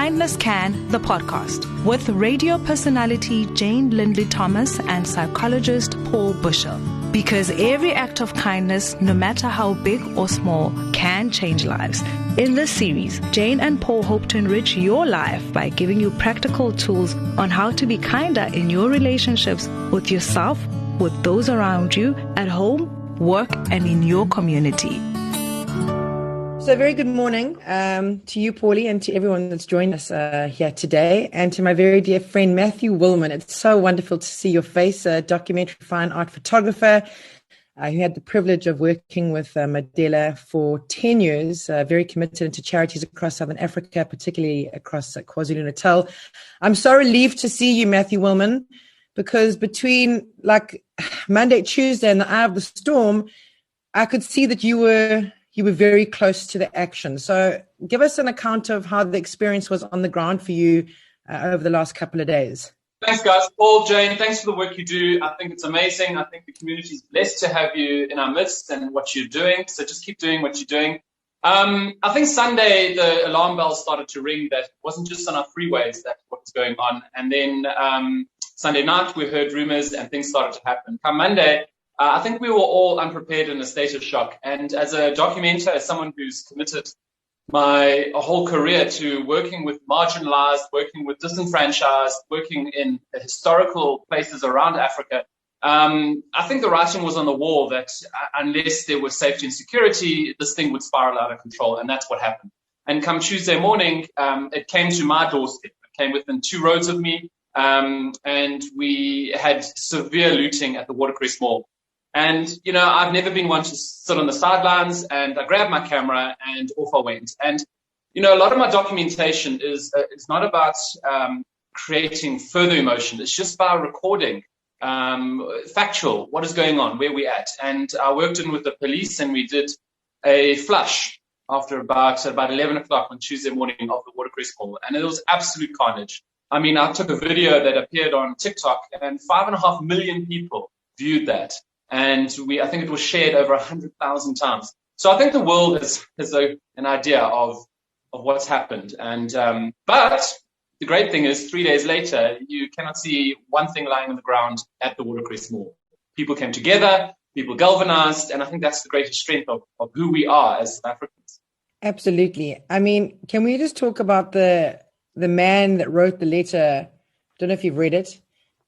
KindnessCan, the podcast, with radio personality Jane Lindley Thomas and psychologist Paul Bushell. Because every act of kindness, no matter how big or small, can change lives. In this series, Jane and Paul hope to enrich your life by giving you practical tools on how to be kinder in your relationships with yourself, with those around you, at home, work, and in your community. So very good morning to you, Paulie, and to everyone that's joined us here today, and to my very dear friend, Matthew Willman. It's so wonderful to see your face, a documentary fine art photographer who had the privilege of working with Mandela for 10 years, very committed to charities across Southern Africa, particularly across KwaZulu-Natal. I'm so relieved to see you, Matthew Willman, because between like Monday, Tuesday, and the eye of the storm, I could see that you were very close to the action. So give us an account of how the experience was on the ground for you over the last couple of days. Thanks, guys. Paul, Jane, thanks for the work you do. I think it's amazing. I think the community is blessed to have you in our midst and what you're doing. So just keep doing what you're doing. I think Sunday, the alarm bells started to ring that it wasn't just on our freeways that what was going on. And then Sunday night, we heard rumors and things started to happen. Come Monday, I think we were all unprepared in a state of shock. And as a documenter, as someone who's committed my whole career to working with marginalized, working with disenfranchised, working in historical places around Africa, I think the writing was on the wall that unless there was safety and security, this thing would spiral out of control. And that's what happened. And come Tuesday morning, it came to my doorstep. It came within 2 roads of me. And we had severe looting at the Watercress Mall. And, you know, I've never been one to sit on the sidelines, and I grabbed my camera and off I went. And, you know, a lot of my documentation is not about creating further emotion. It's just about recording factual, what is going on, where we're at. And I worked in with the police, and we did a flush after about 11 o'clock on Tuesday morning of the Watercress Mall. And it was absolute carnage. I mean, I took a video that appeared on TikTok, and 5.5 million people viewed that. And I think it was shared over 100,000 times. So I think the world has an idea of what's happened. And but the great thing is 3 days later, you cannot see one thing lying on the ground at the Watercress Mall. People came together, people galvanized, and I think that's the greatest strength of who we are as South Africans. Absolutely. I mean, can we just talk about the man that wrote the letter? I don't know if you've read it.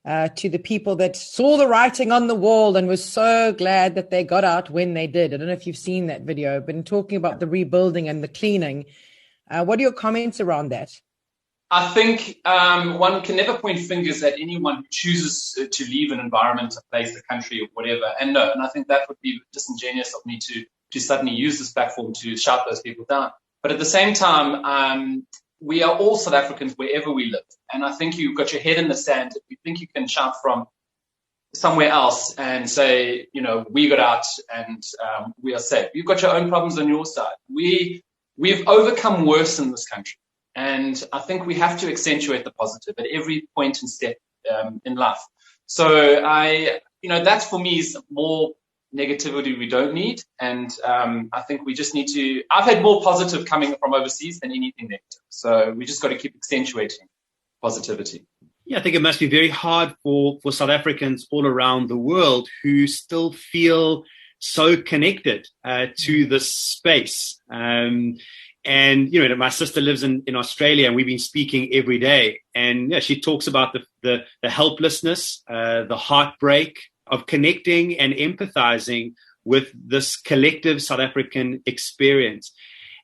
To the people that saw the writing on the wall and was so glad that they got out when they did. I don't know if you've seen that video, but in talking about the rebuilding and the cleaning, what are your comments around that? I think one can never point fingers at anyone who chooses to leave an environment, a place, a country, or whatever. And I think that would be disingenuous of me to suddenly use this platform to shout those people down. But at the same time, we are all South Africans wherever we live. And I think you've got your head in the sand. If you think you can shout from somewhere else and say, you know, we got out and we are safe. You've got your own problems on your side. We've overcome worse in this country. And I think we have to accentuate the positive at every point and step in life. So that's for me is more negativity we don't need. And I think we just need to, I've had more positive coming from overseas than anything negative. So we just got to keep accentuating positivity. Yeah, I think it must be very hard for South Africans all around the world who still feel so connected to this space. And, you know, my sister lives in Australia, and we've been speaking every day. And she talks about the helplessness, the heartbreak of connecting and empathizing with this collective South African experience.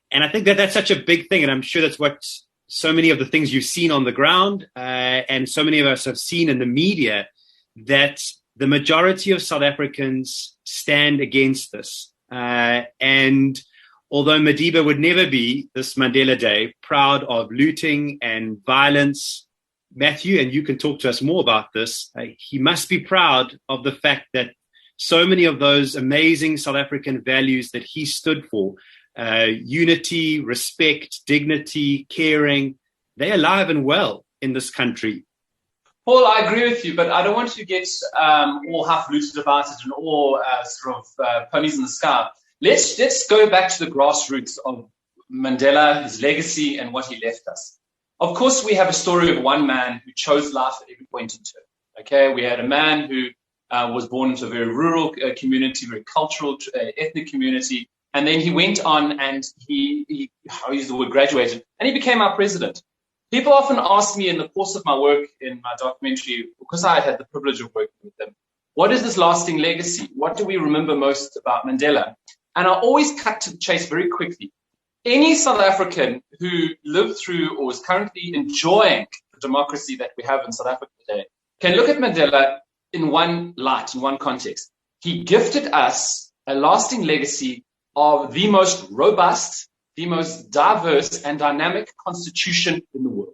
And I think that's such a big thing. And I'm sure that's what so many of the things you've seen on the ground and so many of us have seen in the media, that the majority of South Africans stand against this. And although Madiba would never be, this Mandela Day, proud of looting and violence, Matthew, and you can talk to us more about this, he must be proud of the fact that so many of those amazing South African values that he stood for, unity, respect, dignity, caring, they're alive and well in this country. Paul, I agree with you, but I don't want to get all half-looted about it and all ponies in the sky. Let's go back to the grassroots of Mandela, his legacy, and what he left us. Of course, we have a story of one man who chose life at every point in time. Okay, we had a man who was born into a very rural community, very cultural, ethnic community, and then he went on and he I use the word graduated, and he became our president. People often ask me in the course of my work in my documentary, because I had the privilege of working with them, what is this lasting legacy? What do we remember most about Mandela? And I always cut to the chase very quickly. Any South African who lived through or is currently enjoying the democracy that we have in South Africa today can look at Mandela in one light, in one context. He gifted us a lasting legacy of the most robust, the most diverse and dynamic constitution in the world.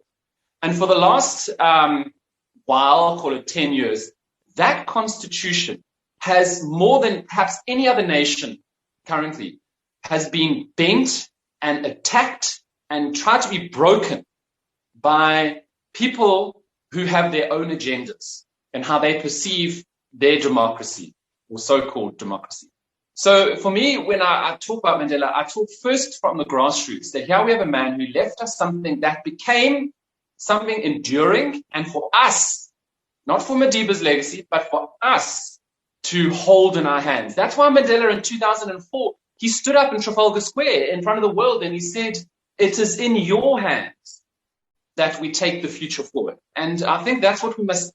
And for the last I'll call it 10 years, that constitution has more than perhaps any other nation currently has been bent and attacked and tried to be broken by people who have their own agendas and how they perceive their democracy or so-called democracy. So for me, when I talk about Mandela, I talk first from the grassroots, that here we have a man who left us something that became something enduring, and for us, not for Madiba's legacy, but for us to hold in our hands. That's why Mandela in 2004, he stood up in Trafalgar Square in front of the world and he said, it is in your hands that we take the future forward. And I think that's what we must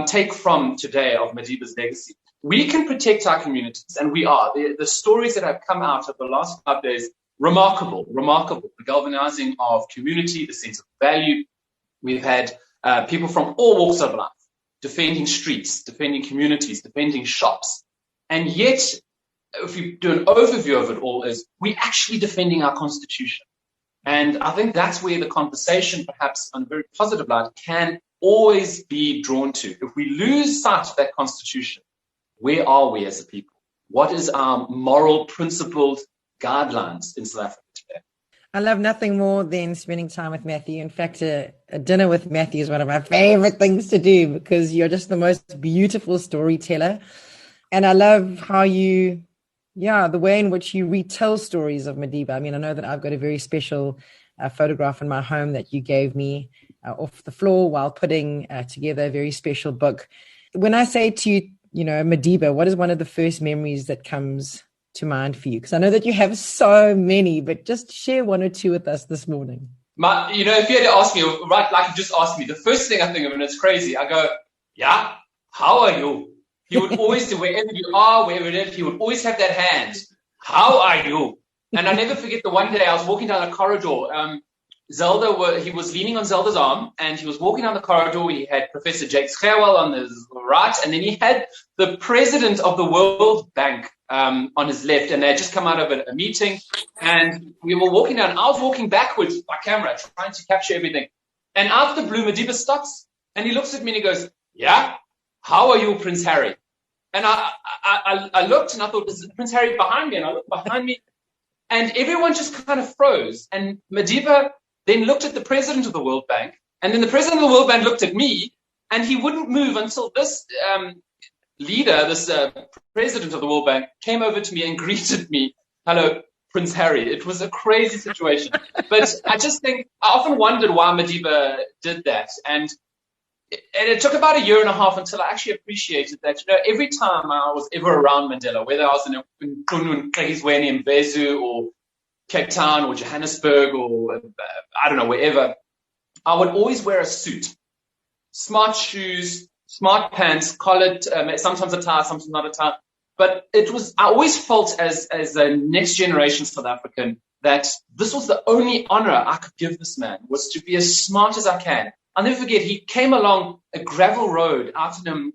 take from today of Madiba's legacy. We can protect our communities, and we are. The stories that have come out of the last 5 days, remarkable. The galvanizing of community, the sense of value. We've had people from all walks of life defending streets, defending communities, defending shops. And yet, if you do an overview of it all, is we actually defending our constitution. And I think that's where the conversation, perhaps on a very positive light, can always be drawn to. If we lose sight of that constitution, where are we as a people? What is our moral, principled guidelines in South Africa today? I love nothing more than spending time with Matthew. In fact, a dinner with Matthew is one of my favorite things to do because you're just the most beautiful storyteller. And I love how the way in which you retell stories of Madiba. I mean, I know that I've got a very special photograph in my home that you gave me off the floor while putting together a very special book. When I say to you, Madiba, what is one of the first memories that comes to mind for you? Because I know that you have so many, but just share one or two with us this morning. If you had to ask me, right, like you just asked me, the first thing I think of, and it's crazy, I go, yeah, how are you? He would always do, wherever you are, wherever it is, he would always have that hand. How are you? And I never forget the one day I was walking down a corridor. He was leaning on Zelda's arm, and he was walking down the corridor. He had Professor Jake Scherwell on his right, and then he had the president of the World Bank on his left, and they had just come out of a meeting, and we were walking down. I was walking backwards with my camera, trying to capture everything. And out of the blue, Madiba stops, and he looks at me and he goes, yeah, how are you, Prince Harry? And I looked, and I thought, is Prince Harry behind me? And I looked behind me, and everyone just kind of froze. And Madiba then looked at the president of the World Bank, and then the president of the World Bank looked at me, and he wouldn't move until this president of the World Bank came over to me and greeted me. Hello, Prince Harry. It was a crazy situation. But I just think, I often wondered why Madiba did that. And it took about a year and a half until I actually appreciated that, every time I was ever around Mandela, whether I was in KwaZulu-Natal, in Vezu, or Cape Town or Johannesburg or I don't know, wherever, I would always wear a suit, smart shoes, smart pants, collared, sometimes a tie, sometimes not a tie. But I always felt as a next generation South African that this was the only honor I could give this man, was to be as smart as I can. I'll never forget, he came along a gravel road out in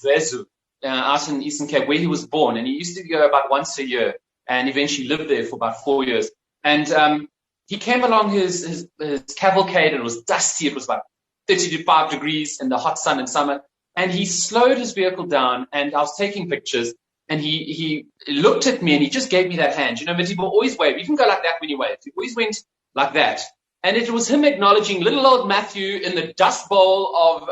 Vezu, out in Eastern Cape, where he was born, and he used to go about once a year, and eventually lived there for about 4 years. And he came along his cavalcade, and it was dusty. It was about 35 degrees in the hot sun in summer. And he slowed his vehicle down, and I was taking pictures, and he looked at me, and he just gave me that hand. Madiba always wave. You can go like that when you wave. He always went like that. And it was him acknowledging little old Matthew in the dust bowl of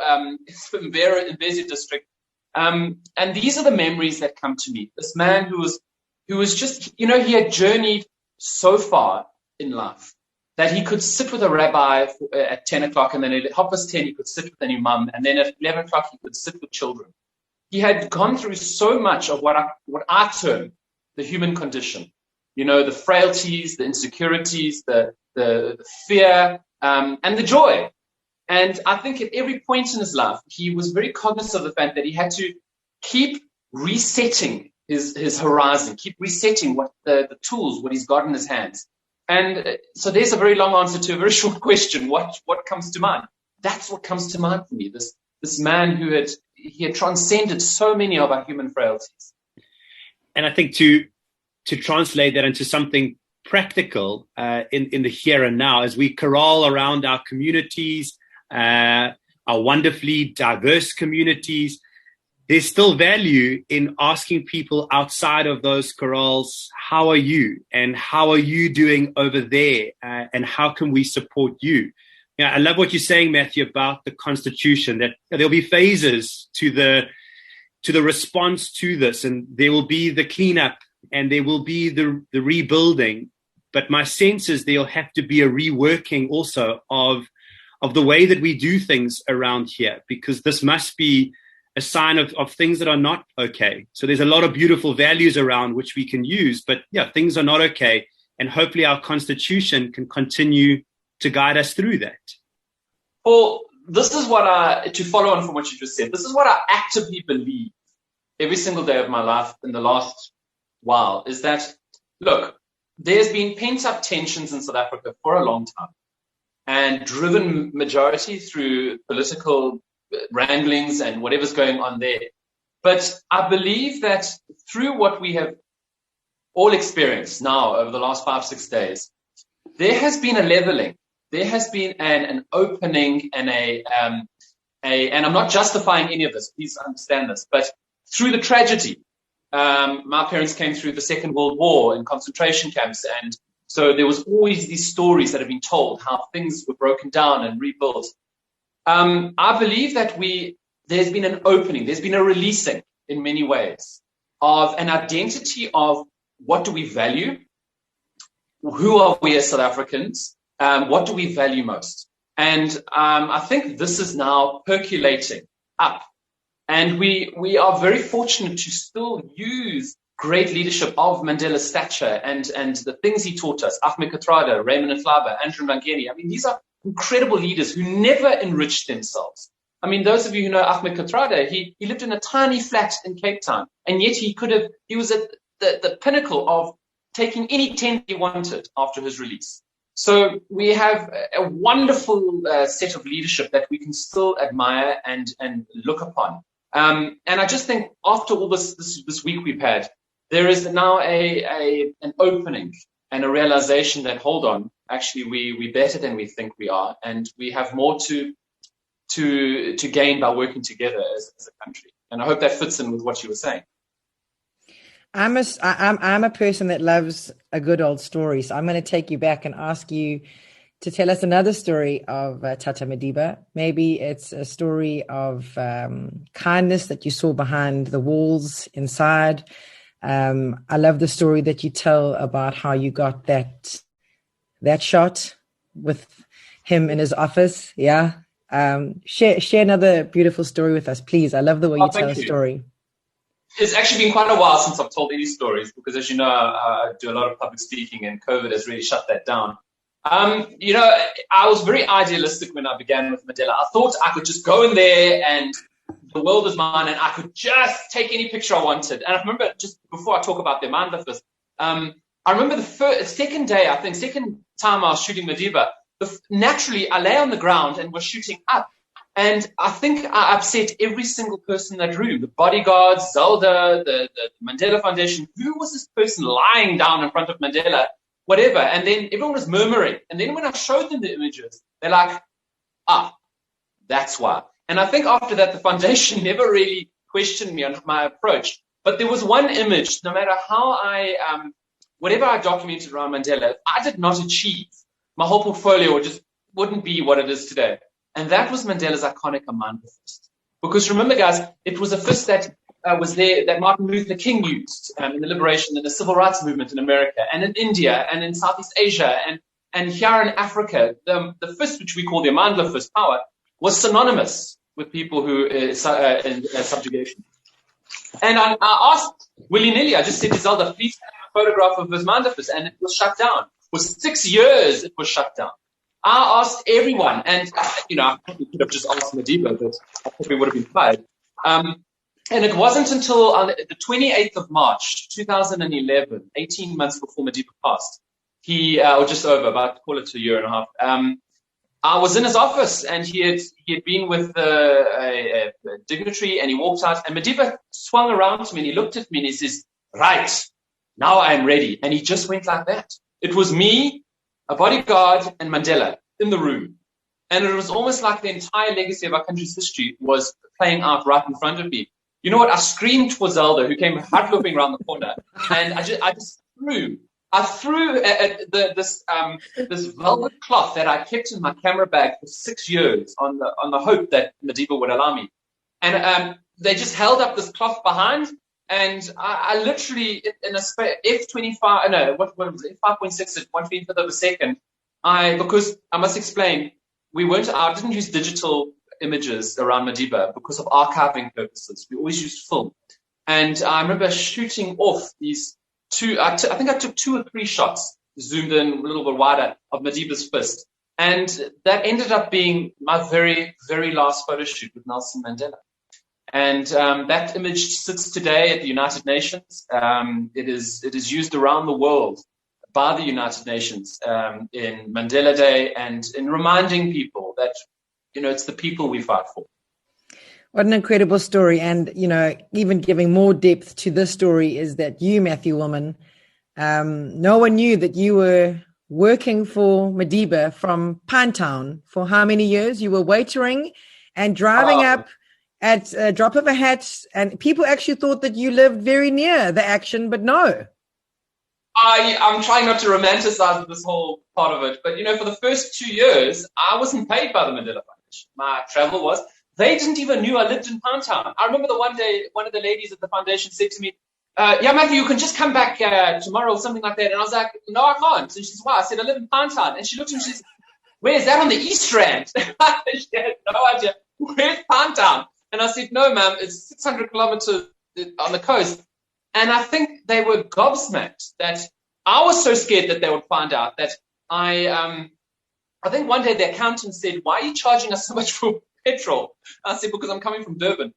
Mvezu district. And these are the memories that come to me. This man who was just, he had journeyed so far in life. that he could sit with a rabbi at 10 o'clock, and then at 10:30 he could sit with an imam, and then at 11 o'clock he could sit with children. He had gone through so much of what I term the human condition, the frailties, the insecurities, the fear, and the joy. And I think at every point in his life, he was very cognizant of the fact that he had to keep resetting his horizon, keep resetting what the tools, what he's got in his hands. And so there's a very long answer to a very short question. What comes to mind? That's what comes to mind for me. This man who had transcended so many of our human frailties. And I think to translate that into something practical in the here and now, as we corral around our communities, our wonderfully diverse communities, there's still value in asking people outside of those corrals, how are you? And how are you doing over there? And how can we support you? I love what you're saying, Matthew, about the Constitution, that there'll be phases to the response to this, and there will be the cleanup and there will be the rebuilding. But my sense is there'll have to be a reworking also of the way that we do things around here, because this must be a sign of things that are not okay. So there's a lot of beautiful values around which we can use, but things are not okay. And hopefully our Constitution can continue to guide us through that. Well, this is what to follow on from what you just said, this is what I actively believe every single day of my life in the last while, is that, look, there's been pent-up tensions in South Africa for a long time, and driven majority through political wranglings and whatever's going on there. But I believe that through what we have all experienced now over the last 5-6 days, there has been a leveling. There has been an opening and and I'm not justifying any of this, please understand this, but through the tragedy, my parents came through the Second World War in concentration camps, and so there was always these stories that have been told, how things were broken down and rebuilt. I believe that there's been an opening, there's been a releasing in many ways of an identity of what do we value, who are we as South Africans, what do we value most. And I think this is now percolating up. And we are very fortunate to still use great leadership of Mandela's stature and the things he taught us, Ahmed Kathrada, Raymond Mhlaba, Andrew Mangeni. I mean, these are incredible leaders who never enriched themselves. I mean, those of you who know Ahmed Kathrada, he lived in a tiny flat in Cape Town, and yet he was at the pinnacle of taking any tent he wanted after his release. So we have a wonderful set of leadership that we can still admire and look upon. And I just think after all this week we've had, there is now an opening and a realization that, hold on, actually we're better than we think we are, and we have more to gain by working together as a country. And I hope that fits in with what you were saying. I'm a person that loves a good old story, so I'm going to take you back and ask you to tell us another story of Tata Madiba. Maybe it's a story of kindness that you saw behind the walls inside. I love the story that you tell about how you got that shot with him in his office. Yeah. Share another beautiful story with us, please. I love the way you tell a story. It's actually been quite a while since I've told any stories because, as you know, I do a lot of public speaking, and COVID has really shut that down. I was very idealistic when I began with Mandela. I thought I could just go in there and the world is mine, and I could just take any picture I wanted. And I remember, just before I talk about the Amanda first, I remember the second time I was shooting Madiba, naturally I lay on the ground and was shooting up. And I think I upset every single person in that room, the bodyguards, Zelda, the Mandela Foundation. Who was this person lying down in front of Mandela? Whatever. And then everyone was murmuring. And then when I showed them the images, they're like, that's why. And I think after that, the foundation never really questioned me on my approach. But there was one image, no matter how whatever I documented around Mandela, I did not achieve. My whole portfolio just wouldn't be what it is today. And that was Mandela's iconic Amanda fist. Because remember, guys, it was a fist that was there that Martin Luther King used in the liberation and the civil rights movement in America and in India and in Southeast Asia. And here in Africa, the fist, which we call the Amandla fist power, was synonymous with people who in subjugation. And I asked willy-nilly, I just said to Zelda, please have a photograph of his Amandla fist, and it was shut down. For 6 years, it was shut down. I asked everyone, and I probably could have just asked Madiba, but I probably would have been fired. And it wasn't until the 28th of March, 2011, 18 months before Madiba passed, or just over, about to call it a year and a half, I was in his office, and he had been with a dignitary, and he walked out, and Madiba swung around to me, and he looked at me, and he says, right, now I'm ready. And he just went like that. It was me, a bodyguard, and Mandela in the room. And it was almost like the entire legacy of our country's history was playing out right in front of me. You know what? I screamed for Zelda, who came hard-looping around the corner, and I just threw. I threw this velvet cloth that I kept in my camera bag for 6 years on the hope that Madiba would allow me. And they just held up this cloth behind, and I literally, in a F25, no, what was it, 5.6 at 1/25 of a second, because I must explain, I didn't use digital images around Madiba because of archiving purposes. We always used film. And I remember shooting off these I think I took 2 or 3 shots, zoomed in a little bit wider, of Madiba's fist. And that ended up being my very, very last photo shoot with Nelson Mandela. And that image sits today at the United Nations. It is used around the world by the United Nations in Mandela Day, and in reminding people that, it's the people we fight for. What an incredible story. And, even giving more depth to this story is that you, Matthew Willman, no one knew that you were working for Madiba from Pinetown for how many years? You were waitering and driving up at a drop of a hat, and people actually thought that you lived very near the action, but no. I'm trying not to romanticize this whole part of it, but, for the first 2 years, I wasn't paid by the Mandela Foundation. My travel was. They didn't even know I lived in Pinetown. I remember one day, one of the ladies at the foundation said to me, yeah, Matthew, you can just come back tomorrow or something like that. And I was like, no, I can't. And she said, why? I said, I live in Pinetown. And she looked at me and she said, where's that, on the East Rand? She had no idea. Where's Pinetown? And I said, no, ma'am, it's 600 kilometers on the coast. And I think they were gobsmacked that I was so scared that they would find out that I think one day the accountant said, why are you charging us so much for petrol? I said, because I'm coming from Durban.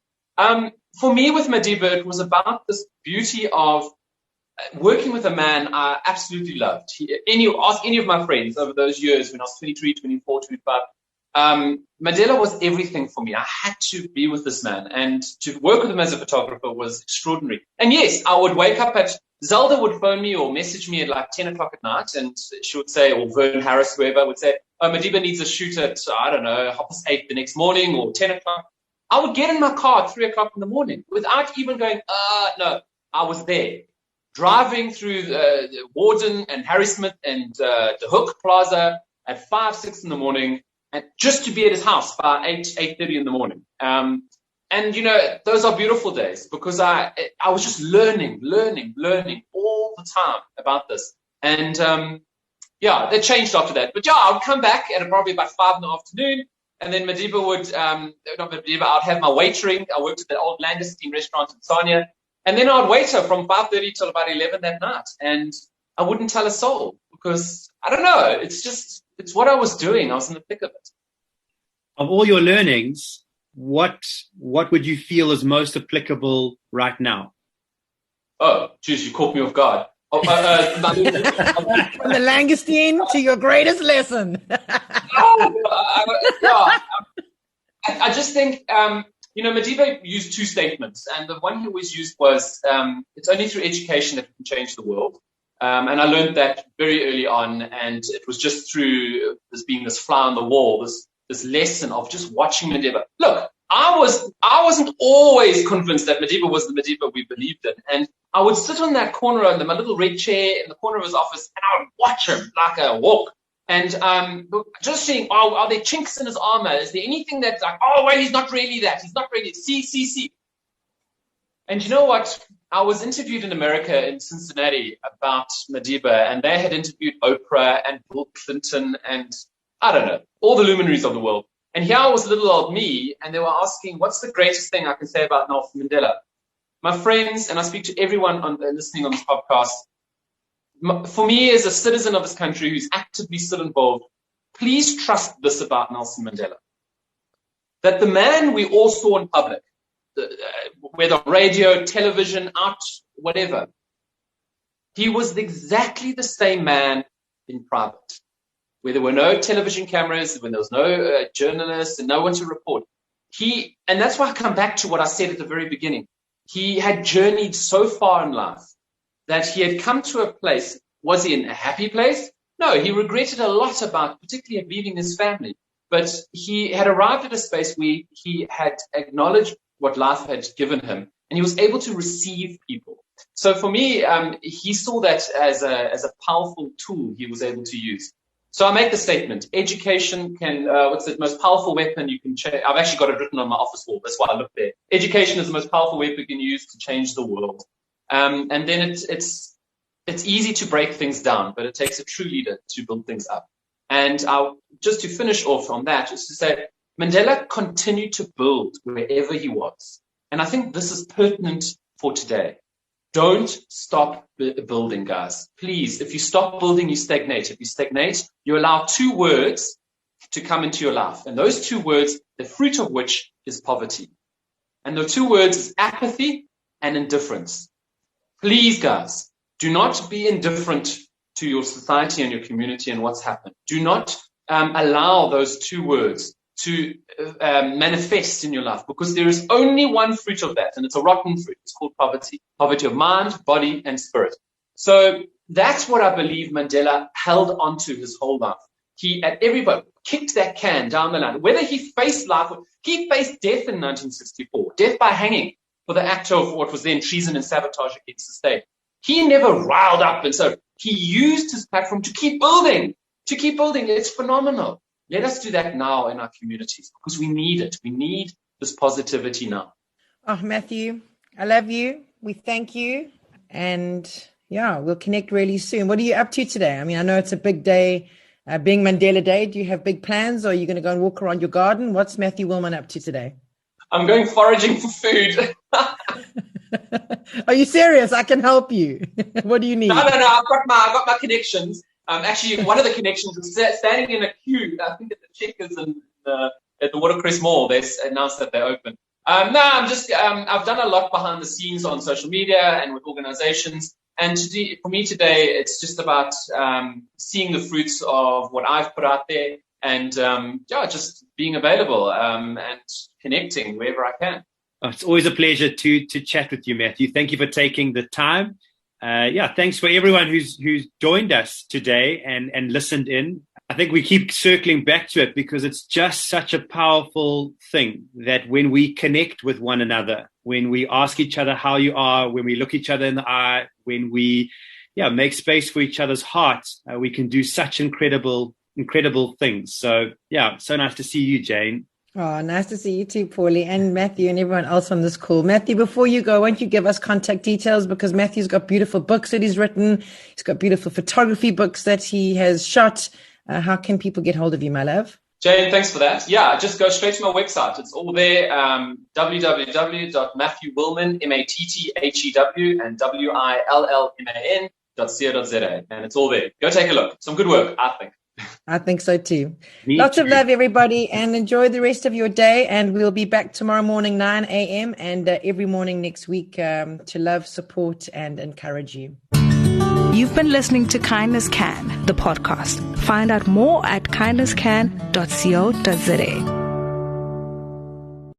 For me with Madiba, it was about this beauty of working with a man I absolutely loved. Ask any of my friends over those years when I was 23, 24, 25. Mandela was everything for me. I had to be with this man, and to work with him as a photographer was extraordinary. And yes, I would wake up Zelda would phone me or message me at like 10 o'clock at night, and she would say, or Vern Harris, whoever, would say, oh, Madiba needs a shoot at, 8:30 the next morning or 10 o'clock. I would get in my car at 3 o'clock in the morning without even going, no, I was there. Driving through Warden and Harry Smith and the Hook Plaza at 5, 6 in the morning, and just to be at his house by 8:30 in the morning. And, those are beautiful days because I was just learning all the time about this. And, that changed after that. But, I would come back at probably about 5 in the afternoon, and then Madiba would, I'd have my waitering. I worked at the old Langoustine restaurant in Sanya. And then I'd waiter from 5:30 till about 11 that night. And I wouldn't tell a soul because, I don't know, it's what I was doing. I was in the thick of it. Of all your learnings, what would you feel is most applicable right now? Oh, geez, you caught me off guard. From the Langoustine to your greatest lesson. I just think, Madiba used 2 statements, and the one he always used was, it's only through education that we can change the world. And I learned that very early on, and it was just through this being this fly on the wall, this lesson of just watching Madiba. Look, I wasn't always convinced that Madiba was the Madiba we believed in, and I would sit on that corner under my little red chair in the corner of his office, and I would watch him like a hawk. And just seeing, are there chinks in his armor? Is there anything that's like, oh, well, he's not really that. He's not really see. And you know what? I was interviewed in America in Cincinnati about Madiba, and they had interviewed Oprah and Bill Clinton and, I don't know, all the luminaries of the world. And here was little old me, and they were asking, what's the greatest thing I can say about Nelson Mandela? My friends, and I speak to everyone listening on this podcast, for me as a citizen of this country who's actively still involved, please trust this about Nelson Mandela. That the man we all saw in public, whether radio, television, art, whatever, he was exactly the same man in private, where there were no television cameras, when there was no journalists and no one to report. And that's why I come back to what I said at the very beginning. He had journeyed so far in life that he had come to a place. Was he in a happy place? No, he regretted a lot about, particularly leaving his family. But he had arrived at a space where he had acknowledged what life had given him, and he was able to receive people. So for me, he saw that as a powerful tool he was able to use. So I make the statement: education can, what's the most powerful weapon you can change? I've actually got it written on my office wall. That's why I look there. Education is the most powerful weapon you can use to change the world. And then it's easy to break things down, but it takes a true leader to build things up. And just to finish off on that, is to say, Mandela continued to build wherever he was. And I think this is pertinent for today. Don't stop building, guys. Please, if you stop building, you stagnate. If you stagnate, you allow 2 words to come into your life. And those 2 words, the fruit of which is poverty. And the 2 words is apathy and indifference. Please, guys, do not be indifferent to your society and your community and what's happened. Do not allow those 2 words to manifest in your life, because there is only one fruit of that, and it's a rotten fruit. It's called poverty of mind, body, and spirit. So that's what I believe Mandela held onto his whole life. He, at everybody, kicked that can down the line. Whether he faced life, he faced death in 1964, death by hanging for the act of what was then treason and sabotage against the state. He never riled up, and so he used his platform to keep building. It's phenomenal. Let us do that now in our communities, because we need it. We need this positivity now. Oh, Matthew, I love you. We thank you. And yeah, we'll connect really soon. What are you up to today? I mean, I know it's a big day, being Mandela Day. Do you have big plans, or are you going to go and walk around your garden? What's Matthew Willman up to today? I'm going foraging for food. Are you serious? I can help you. What do you need? No. I've got my connections. Actually, one of the connections is standing in a queue. I think at the Checkers and at the Watercress Mall. They announced that they're open. I've done a lot behind the scenes on social media and with organizations. And for me today, it's just about seeing the fruits of what I've put out there, and just being available and connecting wherever I can. Oh, it's always a pleasure to chat with you, Matthew. Thank you for taking the time. Thanks for everyone who's joined us today and listened in. I think we keep circling back to it because it's just such a powerful thing that when we connect with one another, when we ask each other how you are, when we look each other in the eye, when we make space for each other's hearts, we can do such incredible things. So so nice to see you, Jane. Oh, nice to see you too, Paulie, and Matthew and everyone else on this call. Matthew, before you go, won't you give us contact details? Because Matthew's got beautiful books that he's written. He's got beautiful photography books that he has shot. How can people get hold of you, my love? Jane, thanks for that. Yeah, just go straight to my website. It's all there. www.matthewwillman, MATTHEW, and WILLMAN.co.za. And it's all there. Go take a look. Some good work, I think. I think so too. Lots of love, everybody, and enjoy the rest of your day. And we'll be back tomorrow morning, 9 a.m. and every morning next week to love, support, and encourage you. You've been listening to Kindness Can, the podcast. Find out more at KindnessCan.co.za.